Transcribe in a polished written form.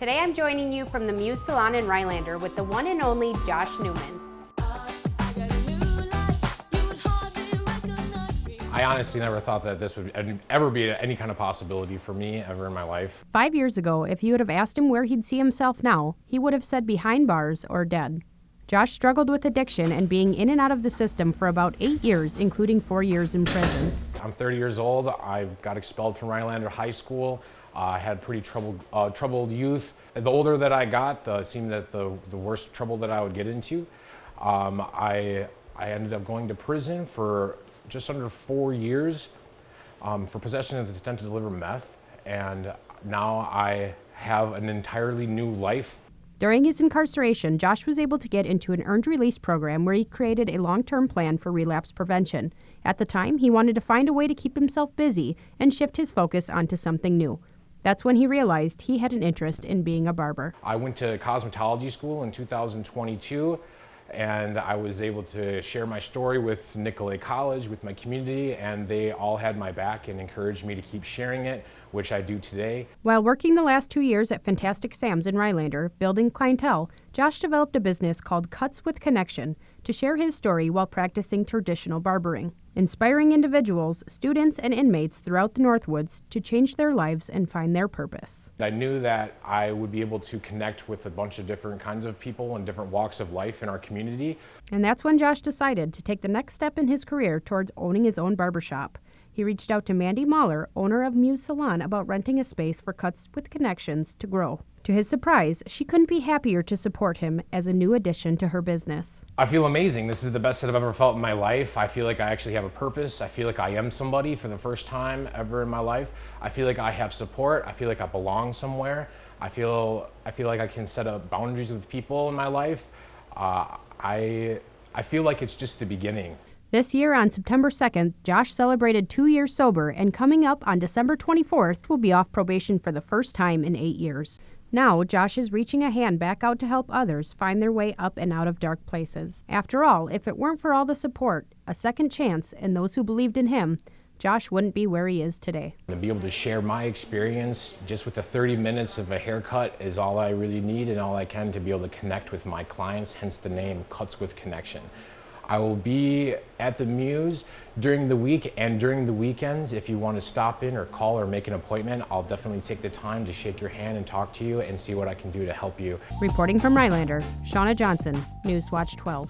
Today I'm joining you from the Muse Salon in Rhinelander with the one and only Josh Newman. I honestly never thought that this would ever be any kind of possibility for me ever in my life. 5 years ago, if you would have asked him where he'd see himself now, he would have said behind bars or dead. Josh struggled with addiction and being in and out of the system for about 8 years, including 4 years in prison. I'm 30 years old. I got expelled from Rhinelander High School. I had pretty troubled youth. The older that I got, it seemed that the worse trouble that I would get into. I ended up going to prison for just under 4 years for possession of the intent to deliver meth, and now I have an entirely new life. During his incarceration, Josh was able to get into an earned release program where he created a long-term plan for relapse prevention. At the time, he wanted to find a way to keep himself busy and shift his focus onto something new. That's when he realized he had an interest in being a barber. I went to cosmetology school in 2022, and I was able to share my story with Nicolet College, with my community, and they all had my back and encouraged me to keep sharing it, which I do today. While working the last 2 years at Fantastic Sam's in Rhinelander, building clientele, Josh developed a business called Cuts with Connection to share his story while practicing traditional barbering, inspiring individuals, students, and inmates throughout the Northwoods to change their lives and find their purpose. I knew that I would be able to connect with a bunch of different kinds of people and different walks of life in our community. And that's when Josh decided to take the next step in his career towards owning his own barbershop. He reached out to Mandy Mahler, owner of Muse Salon, about renting a space for Cuts with Connections to grow. To his surprise, she couldn't be happier to support him as a new addition to her business. I feel amazing. This is the best that I've ever felt in my life. I feel like I actually have a purpose. I feel like I am somebody for the first time ever in my life. I feel like I have support. I feel like I belong somewhere. I feel like I can set up boundaries with people in my life. I feel like it's just the beginning. This year, on September 2nd, Josh celebrated 2 years sober, and coming up on December 24th, will be off probation for the first time in 8 years. Now, Josh is reaching a hand back out to help others find their way up and out of dark places. After all, if it weren't for all the support, a second chance, and those who believed in him, Josh wouldn't be where he is today. To be able to share my experience just with the 30 minutes of a haircut is all I really need and all I can to be able to connect with my clients, hence the name Cuts with Connection. I will be at the Muse during the week and during the weekends. If you want to stop in or call or make an appointment, I'll definitely take the time to shake your hand and talk to you and see what I can do to help you. Reporting from Rhinelander, Shauna Johnson, Newswatch 12.